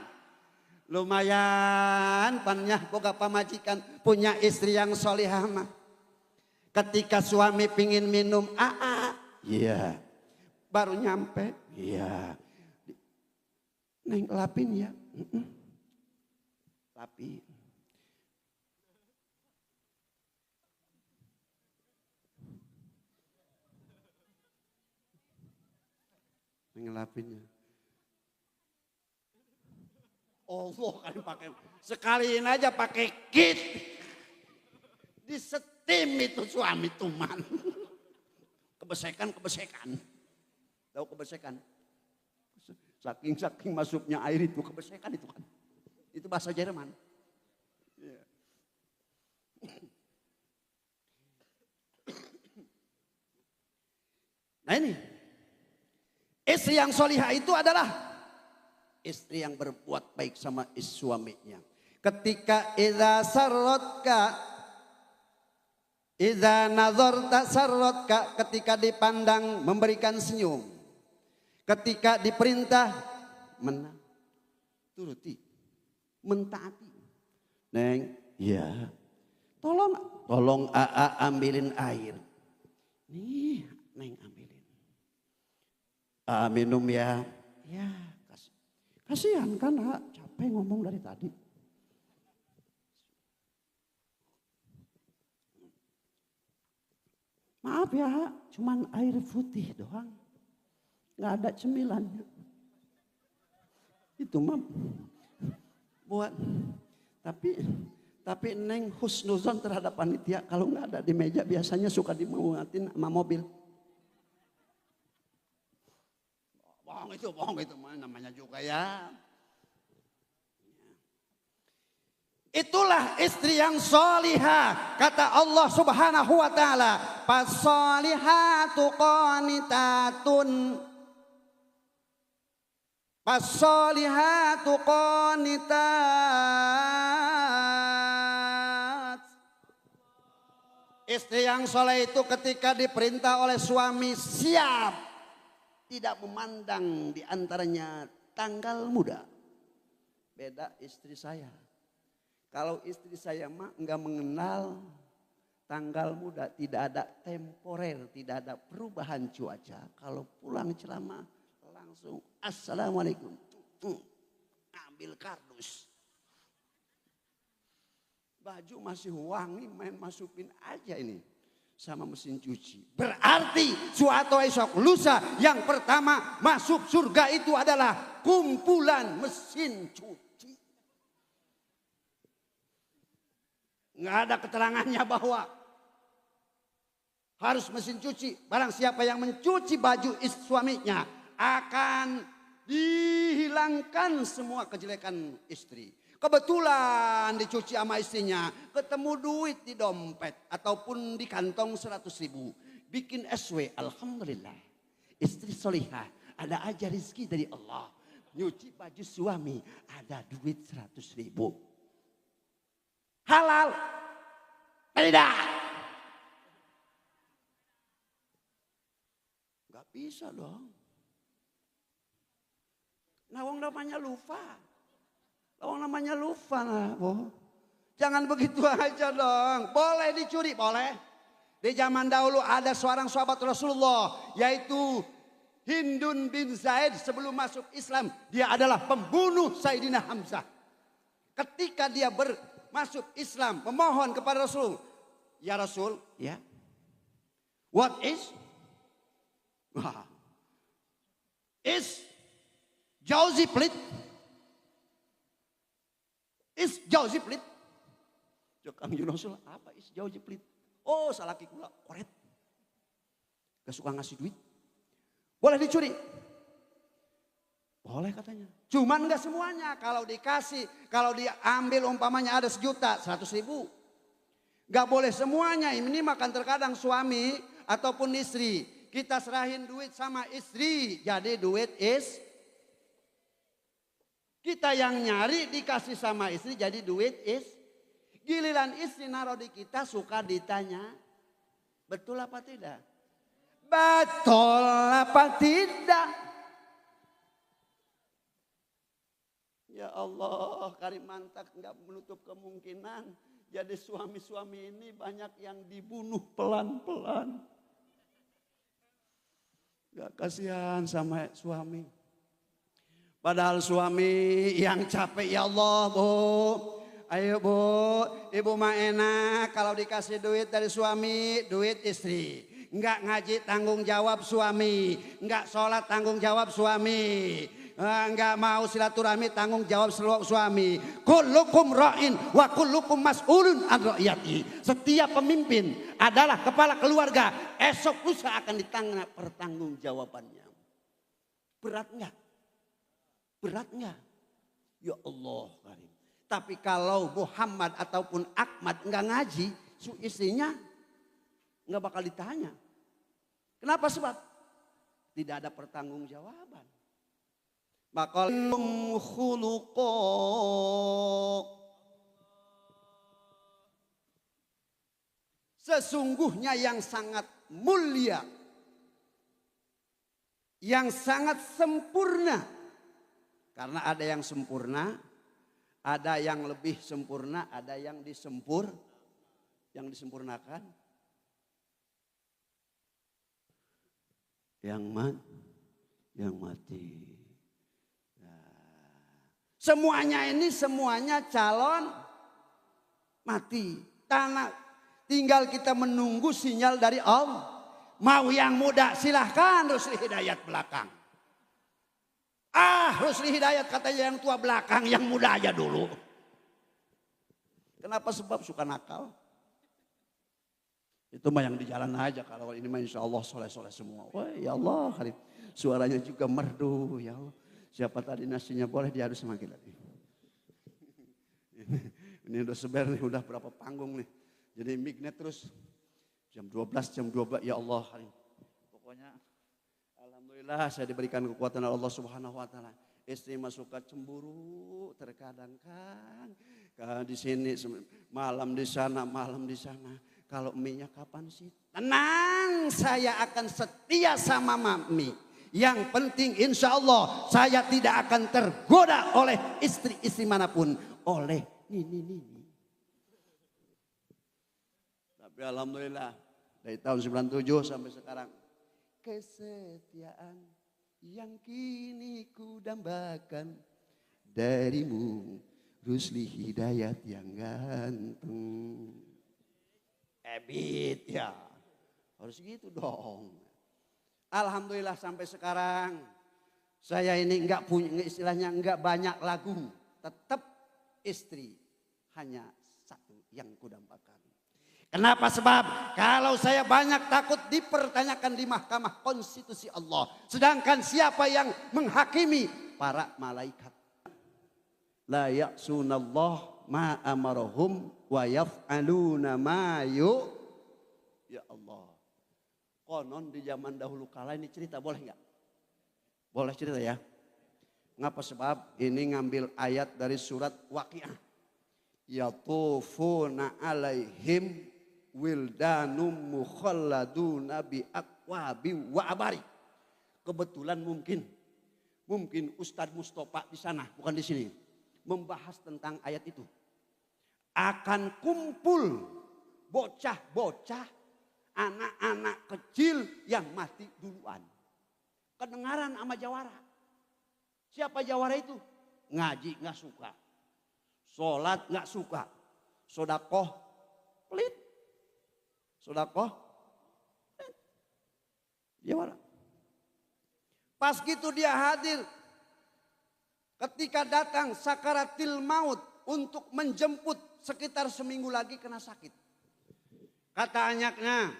Lumayan pannya boga pamajikan punya istri yang solihah mah. Ketika suami pingin minum iya. Baru nyampe, iya. Neng lapin ya. Lapin. Ngelapinnya. Allah kan pakai sekaliin aja pakai kit. Disetim itu suami tuman. Kebesekan. Tahu kebesekan? Saking masuknya air itu kebesekan itu kan. Itu bahasa Jerman. Yeah. Nah ini. Istri yang solihah itu adalah istri yang berbuat baik sama suaminya. Ketika idza nazarta sarratka, ketika dipandang memberikan senyum. Ketika diperintah turuti, mentaati. Neng, ya. Tolong ambilin air. Nih, Neng ambilin. Minum ya. Ya, kasihan kan capek ngomong dari tadi. Maaf ya, cuman air putih doang. Nggak ada cemilannya. Itu mah buat. Tapi Neng husnuzon terhadap panitia kalau nggak ada di meja biasanya suka dimuatin sama mobil. Bohong itu namanya juga ya. Itulah istri yang solihah. Kata Allah subhanahu wa ta'ala. Fasolihatu qanitatun. Fasolihatu qanitat. Istri yang soleh itu ketika diperintah oleh suami siap. Tidak memandang di antaranya tanggal muda. Beda istri saya. Kalau istri saya mah enggak mengenal tanggal muda, tidak ada temporer, tidak ada perubahan cuaca. Kalau pulang ceramah langsung assalamualaikum. Ambil kardus. Baju masih wangi, main masukin aja ini sama mesin cuci. Berarti suatu esok lusa yang pertama masuk surga itu adalah kumpulan mesin cuci. Nggak ada keterangannya bahwa harus mesin cuci. Barang siapa yang mencuci baju suaminya akan dihilangkan semua kejelekan istri. Kebetulan dicuci sama istrinya, ketemu duit di dompet ataupun di kantong 100.000. Bikin SW, alhamdulillah. Istri solihah, ada aja rezeki dari Allah. Nyuci baju suami, ada duit 100.000. Halal? Tidak. Gak bisa dong. Nawang namanya lupa. Nawang namanya lupa. Jangan begitu aja dong. Boleh dicuri, boleh. Di zaman dahulu ada seorang sahabat Rasulullah. Yaitu Hindun bin Zaid sebelum masuk Islam. Dia adalah pembunuh Sayyidina Hamzah. Ketika dia masuk Islam, memohon kepada Rasul, ya Rasul, ya, what is Jauzi Plit? Is Jauzi Plit? Jokang Rasul, apa is Jauzi Plit? Oh, salah kikula, koret. Gak suka ngasih duit. Boleh dicuri? Boleh katanya. Cuman enggak semuanya. Kalau dikasih, kalau diambil umpamanya ada 1.000.000, 100.000. Enggak boleh semuanya. Ini makan terkadang suami ataupun istri. Kita serahin duit sama istri. Jadi duit kita yang nyari dikasih sama istri. Jadi duit giliran istri naruh di kita suka ditanya. Betul apa tidak? Betul apa tidak? Ya Allah, Karim Mantak nggak menutup kemungkinan. Jadi suami-suami ini banyak yang dibunuh pelan-pelan. Gak kasihan sama suami. Padahal suami yang capek, ya Allah Bu. Ayo Bu, ibu mah enak kalau dikasih duit dari suami, duit istri. Enggak ngaji tanggung jawab suami, enggak sholat tanggung jawab suami. Enggak mau silaturahmi tanggung jawab suami. Kullukum ra'in wa kullukum mas'ulun an ra'iyati. Setiap pemimpin adalah kepala keluarga. Esok lusa akan ditanya pertanggungjawabannya. Berat enggak? Berat enggak? Ya Allah Karim. Tapi kalau Muhammad ataupun Ahmad enggak ngaji, istrinya enggak bakal ditanya. Kenapa sebab? Tidak ada pertanggungjawaban. Makalum khuluqo. Sesungguhnya yang sangat mulia, yang sangat sempurna. Karena ada yang sempurna, ada yang lebih sempurna, ada yang yang disempurnakan. Yang mati. Semuanya calon mati. Tinggal kita menunggu sinyal dari Allah. Mau yang muda silahkan Rusli Hidayat belakang. Rusli Hidayat katanya yang tua belakang, yang muda aja dulu. Kenapa? Sebab suka nakal. Itu mah yang di jalan aja, kalau ini mah insya Allah soleh-soleh semua. Wah ya Allah, Khalid. Suaranya juga merdu ya Allah. Siapa tadi nasinya boleh diaduk semakin lagi. Ini udah sebar nih, udah berapa panggung nih. Jadi mic-nya terus jam 12, jam 12 ya Allah. Pokoknya alhamdulillah saya diberikan kekuatan oleh Allah Subhanahu wa taala. Istri mah suka cemburu terkadang kan. Di sini malam di sana, malam di sana. Kalau mie-nya kapan sih? Tenang, saya akan setia sama mami. Yang penting insya Allah saya tidak akan tergoda oleh istri-istri manapun. Oleh ini. Tapi alhamdulillah dari tahun 97 sampai sekarang. Kesetiaan yang kini ku dambakan darimu, Rusli Hidayat yang ganteng. Ebit ya, harus gitu dong. Alhamdulillah sampai sekarang saya ini enggak punya, istilahnya enggak banyak lagu, tetap istri hanya satu yang kudambakan. Kenapa? Sebab kalau saya banyak takut dipertanyakan di Mahkamah Konstitusi Allah. Sedangkan siapa yang menghakimi? Para malaikat. La ya'sunallah ma amarahum wa yaf'aluna ma ya Allah. Konon di zaman dahulu kala ini cerita, boleh nggak? Boleh cerita ya. Ngapa? Sebab ini ngambil ayat dari surat Waqiah. Yatufuna alaihim wildanum mukhalladuna bi aqwabi wa abari. Kebetulan mungkin Ustadz Mustafa di sana, bukan di sini, membahas tentang ayat itu. Akan kumpul bocah-bocah, anak-anak kecil yang mati duluan. Kedengaran sama jawara. Siapa jawara itu? Ngaji nggak suka, sholat nggak suka, sodakoh pelit, sodakoh pelit. Jawara. Pas gitu dia hadir. Ketika datang sakaratil maut untuk menjemput, sekitar seminggu lagi kena sakit. Kata anaknya,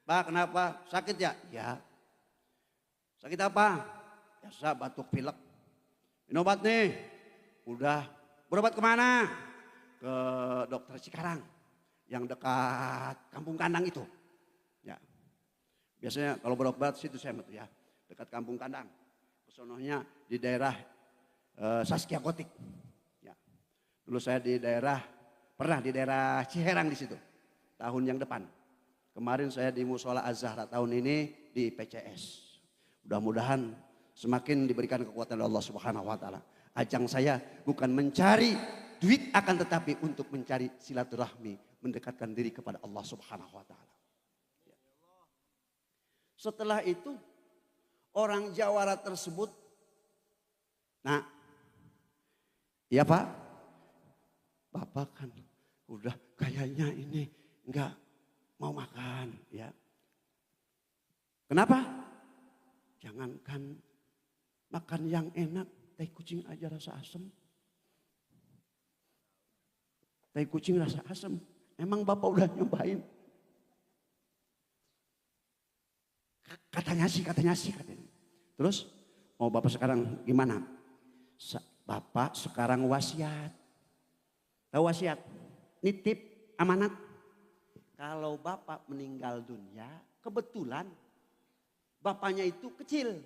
Pak kenapa? Sakit ya? Ya. Sakit apa? Biasa batuk pilek. Minum obat nih. Udah. Berobat kemana? Ke dokter Cikarang. Yang dekat Kampung Kandang itu. Ya. Biasanya kalau berobat situ saya betul ya. Dekat Kampung Kandang. Kesonohnya di daerah Saskia Gotik. Ya. Dulu saya pernah di daerah Ciherang di situ. Tahun yang depan. Kemarin saya di Musola Az-Zahra, tahun ini di PCS. Mudah-mudahan semakin diberikan kekuatan oleh Allah Subhanahu wa taala. Ajang saya bukan mencari duit, akan tetapi untuk mencari silaturahmi, mendekatkan diri kepada Allah Subhanahu wa taala. Setelah itu orang jawara tersebut, nah, iya Pak, Bapak kan udah kayaknya ini enggak mau makan ya. Kenapa? Jangankan makan yang enak, teh kucing aja rasa asem. Teh kucing rasa asem. Emang Bapak udah nyobain? Katanya sih. Terus mau Bapak sekarang gimana? Bapak sekarang wasiat. Tahu wasiat? Nitip amanat. Kalau Bapak meninggal dunia, kebetulan Bapaknya itu kecil.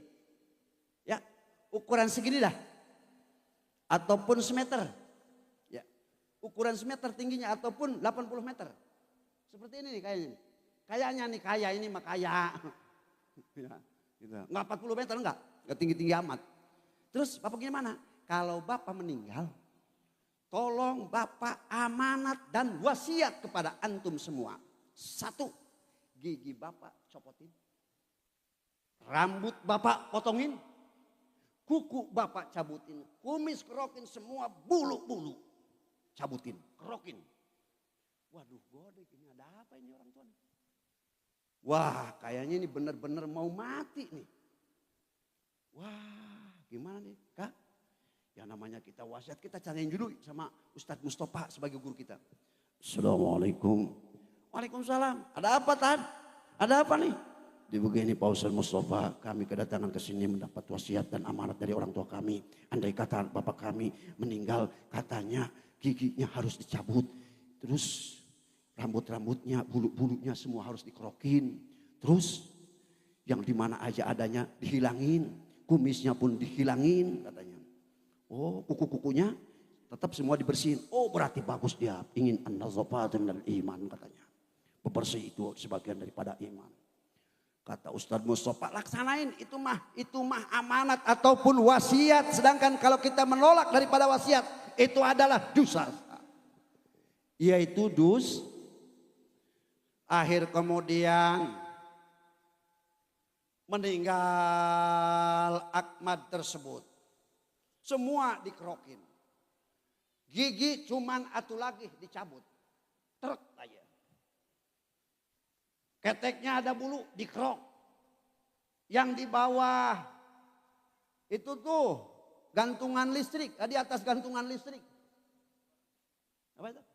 Ya, ukuran segini dah. Ataupun semeter. Ya, ukuran semeter tingginya ataupun 80 meter. Seperti ini nih kayaknya. Kayaknya nih kaya, ini mah kaya. Ya, gitu. Enggak 40 meter enggak tinggi-tinggi amat. Terus Bapak gimana? Kalau Bapak meninggal, tolong Bapak amanat dan wasiat kepada antum semua. 1, gigi Bapak copotin. Rambut Bapak potongin. Kuku Bapak cabutin. Kumis kerokin, semua bulu-bulu cabutin, kerokin. Waduh, godek ini ada apa ini orang tua? Wah, kayaknya ini benar-benar mau mati nih. Wah, gimana nih, Kak? Ya namanya kita wasiat, kita cariin dulu sama Ustadz Mustafa sebagai guru kita. Assalamualaikum. Waalaikumsalam. Ada apa Tan? Ada apa nih? Di begini Pak Ustadz Mustafa, kami kedatangan ke sini mendapat wasiat dan amanat dari orang tua kami. Andai kata bapak kami meninggal, katanya giginya harus dicabut. Terus rambut-rambutnya, bulu-bulunya semua harus dikerokin. Terus yang dimana aja adanya dihilangin. Kumisnya pun dihilangin katanya. Oh, kuku-kukunya tetap semua dibersihin. Oh, berarti bagus dia. Ingin an-nazafatu minal iman katanya. Bebersih itu sebagian daripada iman. Kata Ustadz Mustafa, laksanain itu mah amanat ataupun wasiat. Sedangkan kalau kita menolak daripada wasiat, itu adalah dosa. Yaitu akhir kemudian meninggal Ahmad tersebut. Semua dikerokin. Gigi cuman atu lagi dicabut. Trek aja. Keteknya ada bulu dikerok. Yang di bawah itu tuh gantungan listrik. Di atas gantungan listrik. Apa itu?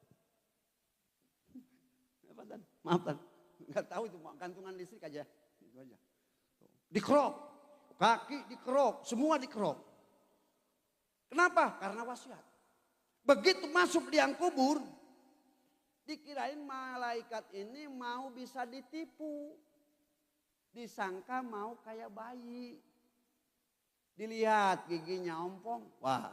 Apa Dan? Maaf Dan. Enggak tahu itu gantungan listrik aja. Itu aja. Dikerok. Kaki dikerok. Semua dikerok. Kenapa? Karena wasiat. Begitu masuk liang kubur, dikirain malaikat ini mau bisa ditipu. Disangka mau kayak bayi. Dilihat giginya ompong. Wah,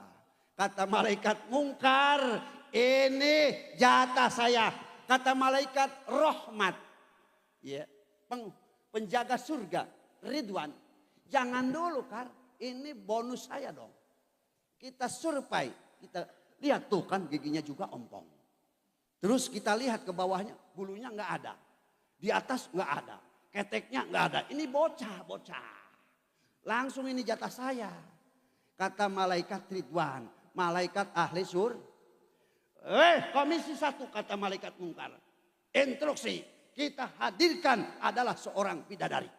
kata malaikat mungkar, ini jatah saya. Kata malaikat rahmat. Ya, penjaga surga, Ridwan. Jangan dulu Kar, ini bonus saya dong. Kita survei, kita lihat tuh kan giginya juga ompong. Terus kita lihat ke bawahnya, bulunya nggak ada. Di atas nggak ada, keteknya nggak ada. Ini bocah. Langsung ini jatah saya. Kata malaikat Ridwan, malaikat ahli komisi 1 kata malaikat mungkar. Instruksi, kita hadirkan adalah seorang bidadari.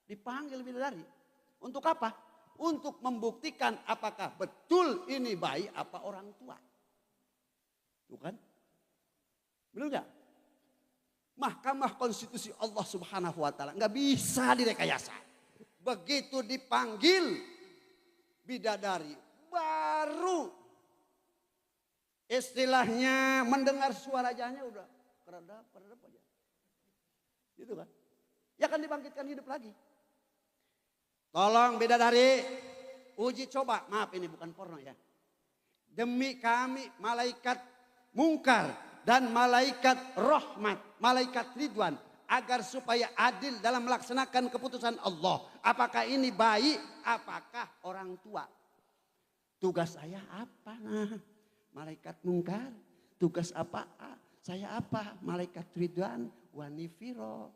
Dipanggil bidadari. Untuk apa? Untuk membuktikan apakah betul ini bayi apa orang tua. Tuh kan? Benar nggak? Mahkamah Konstitusi Allah Subhanahu wa taala nggak bisa direkayasa. Begitu dipanggil bidadari baru istilahnya mendengar suara wajahnya udah keredap aja. Gitu kan? Ya kan dibangkitkan hidup lagi. Tolong bidadari, uji coba. Maaf ini bukan porno ya. Demi kami malaikat mungkar dan malaikat rahmat, malaikat Ridwan. Agar supaya adil dalam melaksanakan keputusan Allah. Apakah ini bayi, apakah orang tua. Tugas saya apa? Nah, malaikat mungkar. Tugas apa? Saya apa? Malaikat Ridwan, wanifiro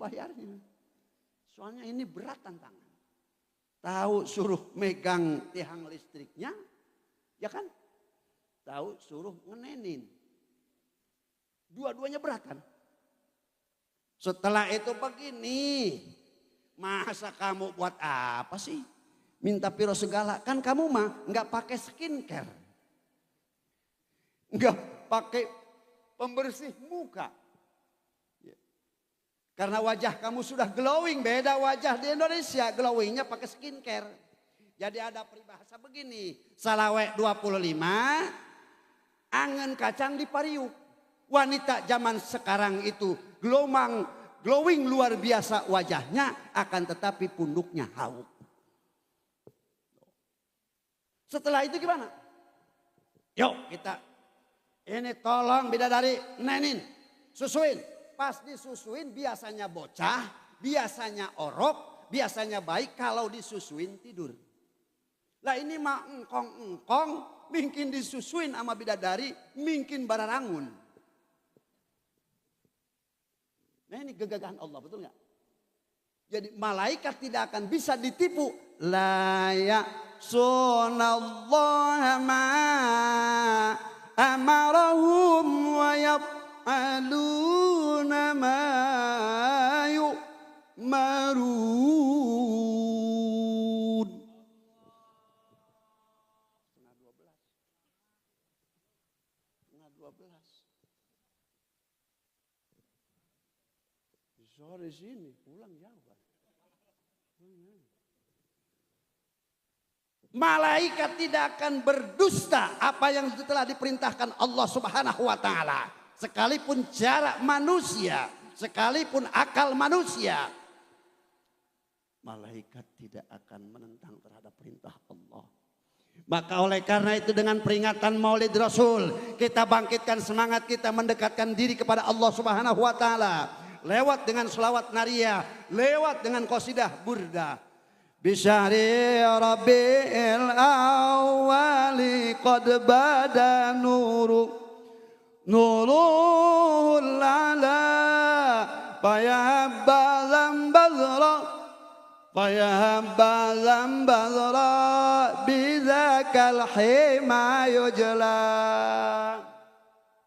bayarnya. Soalnya ini berat tantangan. Tahu suruh megang tiang listriknya, ya kan? Tahu suruh ngenenin. Dua-duanya berat kan? Setelah itu begini, masa kamu buat apa sih? Minta piro segala, kan kamu mah nggak pakai skincare, nggak pakai pembersih muka. Karena wajah kamu sudah glowing, beda wajah di Indonesia. Glowingnya pakai skincare. Jadi ada peribahasa begini. Salawek 25, angen kacang di pariuk. Wanita zaman sekarang itu glowing luar biasa wajahnya. Akan tetapi punduknya hauk. Setelah itu gimana? Yuk kita. Ini tolong bidadari nenin. Susuin. Pas disusuin biasanya bocah, biasanya orok, biasanya baik kalau disusuin tidur. Lah ini mah engkong, mungkin disusuin sama bidadari, mungkin bararangun. Nah ini gegagahan Allah, betul nggak? Jadi malaikat tidak akan bisa ditipu. La ya'sunallaha ma amarahum wa yaf'aluna ma yu'marun. Sore sini, pulang jauh kan. Malaikat tidak akan berdusta apa yang telah diperintahkan Allah Subhanahu wa taala. Sekalipun jarak manusia, sekalipun akal manusia, malaikat tidak akan menentang terhadap perintah Allah. Maka oleh karena itu dengan peringatan Maulid Rasul, kita bangkitkan semangat kita mendekatkan diri kepada Allah Subhanahu wa taala lewat dengan selawat nariyah, lewat dengan qasidah burdah. Bisyahri Rabi'il awwali qad bada nurul ala fayahabba zambazra bizakal hima yujla.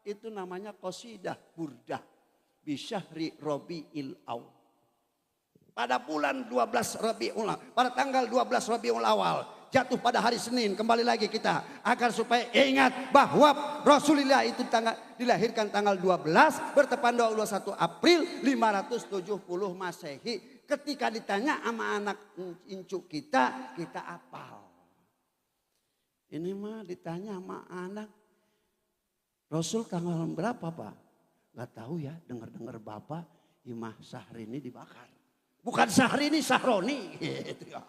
Itu namanya qasidah burdah bisyahri Rabi'il awal. Pada bulan 12 Rabiul Awal, pada tanggal 12 Rabiul Awal, jatuh pada hari Senin, kembali lagi kita agar supaya ingat bahwa Rasulullah itu dilahirkan tanggal 12 bertepatan 21 April 570 Masehi. Ketika ditanya sama anak incu kita apal. Ini mah ditanya sama anak, Rasul tanggal berapa Pak? Gak tahu ya, dengar-dengar Bapak Imah Syahrini dibakar. Bukan Syahrini, Sahroni. Gitu ya.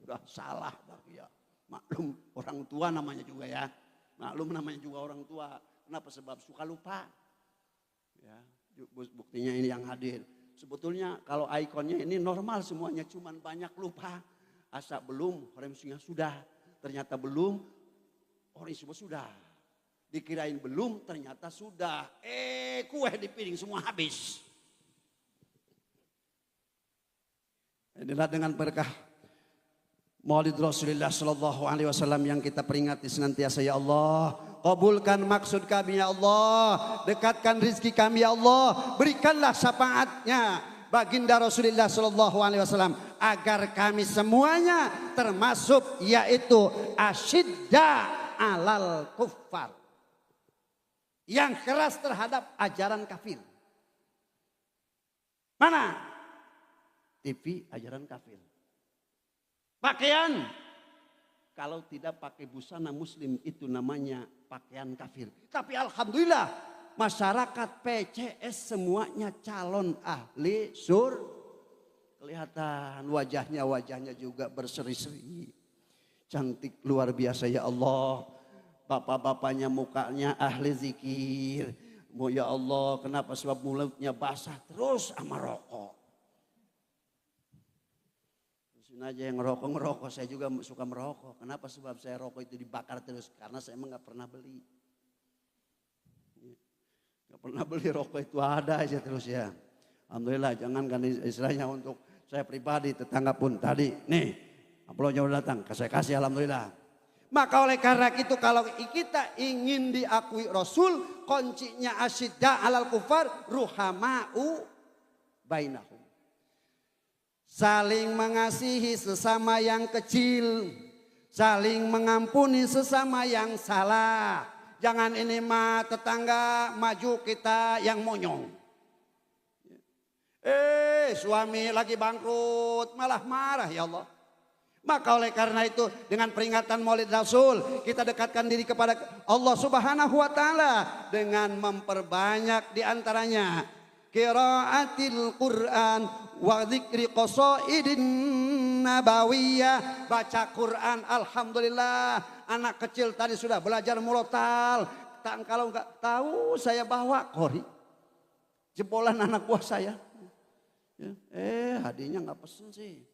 Udah salah Bang ya. Maklum orang tua namanya juga ya. Maklum namanya juga orang tua. Kenapa? Sebab suka lupa. Ya, buktinya ini yang hadir. Sebetulnya kalau ikonnya ini normal semuanya. Cuman banyak lupa. Asa belum, remsinya sudah. Ternyata belum, orang semua sudah. Dikirain belum, ternyata sudah. Kue di piring semua habis. Inilah dengan berkah Maulid Rasulullah Sallallahu Alaihi Wasallam yang kita peringati senantiasa. Ya Allah, kabulkan maksud kami ya Allah, dekatkan rizki kami ya Allah, berikanlah syafaatnya baginda Rasulullah Sallallahu Alaihi Wasallam agar kami semuanya termasuk yaitu asyidda alal kuffar, yang keras terhadap ajaran kafir. Mana? TV ajaran kafir. Pakaian, kalau tidak pakai busana muslim itu namanya pakaian kafir. Tapi alhamdulillah masyarakat PCS semuanya calon ahli kelihatan wajahnya juga berseri-seri. Cantik luar biasa ya Allah. Bapak-bapaknya mukanya ahli zikir. Ya Allah, kenapa? Sebab mulutnya basah terus sama rokok. Aja yang ngerokok, saya juga suka merokok. Kenapa? Sebab saya rokok itu dibakar terus. Karena saya emang gak pernah beli. Gak pernah beli rokok itu ada aja terus ya. Alhamdulillah, jangankan istilahnya untuk saya pribadi, tetangga pun tadi. Nih, ampulnya udah datang, saya kasih alhamdulillah. Maka oleh karena itu kalau kita ingin diakui Rasul, kuncinya asyidda alal kufar ruhama'u bainahum. Saling mengasihi sesama yang kecil, saling mengampuni sesama yang salah. Jangan ini mah tetangga maju kita yang monyong. Suami lagi bangkrut malah marah ya Allah. Maka oleh karena itu dengan peringatan Maulid Rasul kita dekatkan diri kepada Allah Subhanahu wa taala dengan memperbanyak diantaranya qiraatil Quran wa dzikri qasaidin nabawiyah, baca Quran. Alhamdulillah anak kecil tadi sudah belajar murotal. Kalau enggak tahu saya bawa kori jebolan anak buah saya ya. Hadiahnya enggak pesen sih,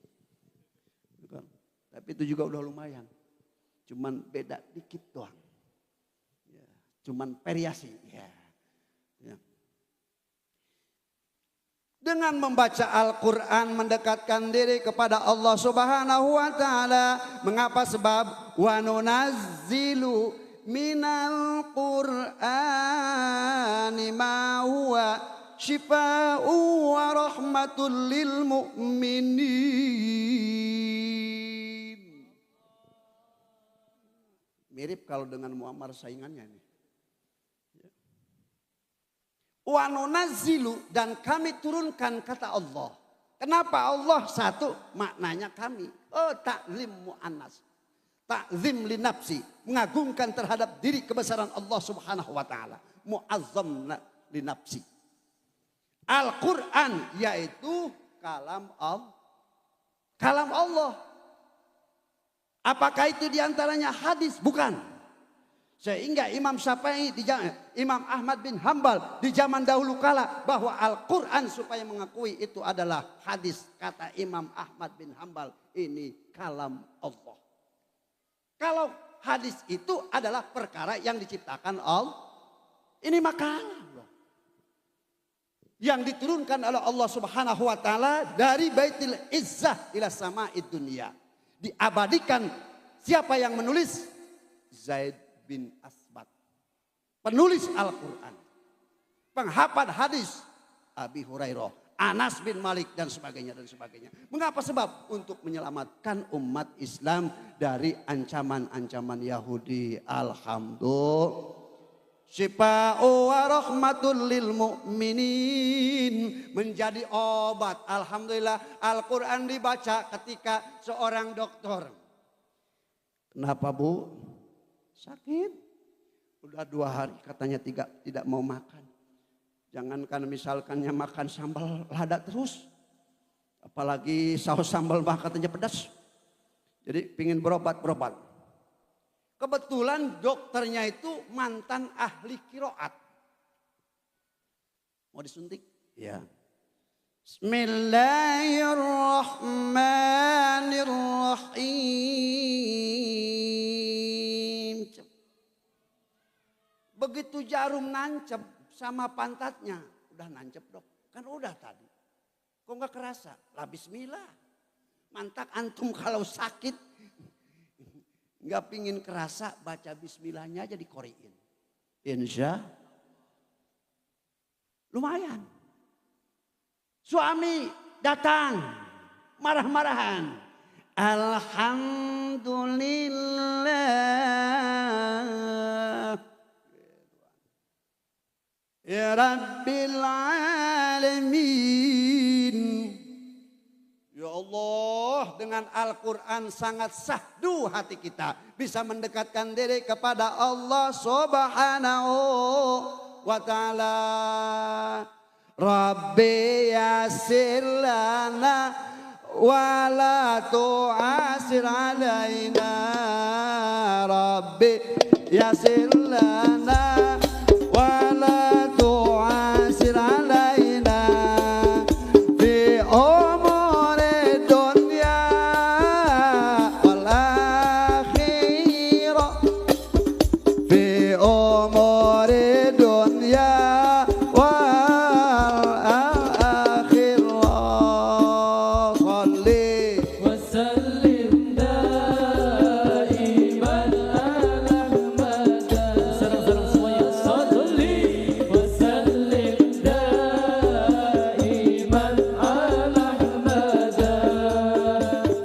tapi itu juga udah lumayan, cuman beda dikit doang ya. Cuman variasi ya. Dengan membaca Al-Quran mendekatkan diri kepada Allah Subhanahu wa ta'ala. Mengapa? Sebab wa nunazzilu minal Qur'ani ma huwa syifa'u wa rahmatul lil mu'minin. Mirip kalau dengan Muammar saingannya nih. Wa nunazzilu, dan kami turunkan, kata Allah. Kenapa Allah satu? Maknanya kami. Oh, ta'zim mu'annas. Ta'zim li nafsi, mengagungkan terhadap diri kebesaran Allah Subhanahu wa taala. Mu'azzam li nafsi. Al-Qur'an yaitu kalam Allah. Kalam Allah. Apakah itu diantaranya hadis? Bukan. Sehingga Imam Syafi'i, Imam Ahmad bin Hambal di zaman dahulu kala bahwa Al-Quran supaya mengakui itu adalah hadis. Kata Imam Ahmad bin Hambal, ini kalam Allah. Kalau hadis itu adalah perkara yang diciptakan Allah, ini makalah yang diturunkan oleh Allah Subhanahu wa taala dari Baitul Izzah ila sama'id dunia. Diabadikan. Siapa yang menulis? Zaid bin Asbat, penulis Al-Quran, penghafal hadis Abi Hurairah, Anas bin Malik dan sebagainya dan sebagainya. Mengapa? Sebab untuk menyelamatkan umat Islam dari ancaman-ancaman Yahudi. Alhamdulillah. Syifa'u wa rahmatul lil mu'minin, menjadi obat. Alhamdulillah Al-Quran dibaca ketika seorang dokter. Kenapa Bu? Sakit. Udah 2 hari katanya tidak mau makan. Jangankan misalkannya makan sambal lada terus. Apalagi saus sambal mah katanya pedas. Jadi pingin berobat. Kebetulan dokternya itu mantan ahli qiraat. Mau disuntik? Ya. Bismillahirrahmanirrahim. Begitu jarum nancep sama pantatnya. Udah nancep dok. Kan udah tadi. Kok gak kerasa? Lah bismillah. Mantak antum kalau sakit. Gak pingin kerasa, baca bismillahnya aja dikorein. Insya lumayan. Suami datang marah-marahan. Alhamdulillah ya Rabbil Alamin. Ya Allah, dengan Al-Quran sangat sahdu hati kita. Bisa mendekatkan diri kepada Allah Subhanahu wa ta'ala. Rabbi yassir lana wa la tu'asir alaina. Rabbi yassir lana wa la tu'asir alaina. Fi umuri dunya wal akhirah. Fi umuri dunya wal akhirah. Salli وسلم دائما على أحمد. Sarang-sarang semuanya. Salli وسلم دائما على أحمد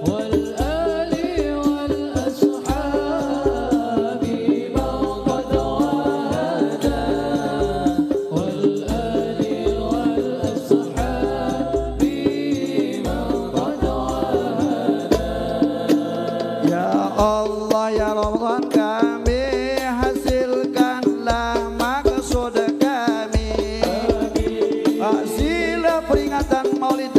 والآل والأصحاب من قد وهدى والآل والأصحاب من قد وهدى. Ya Allah ya Rahman, kami hasilkanlah maksud kami. Hasil peringatan Maulid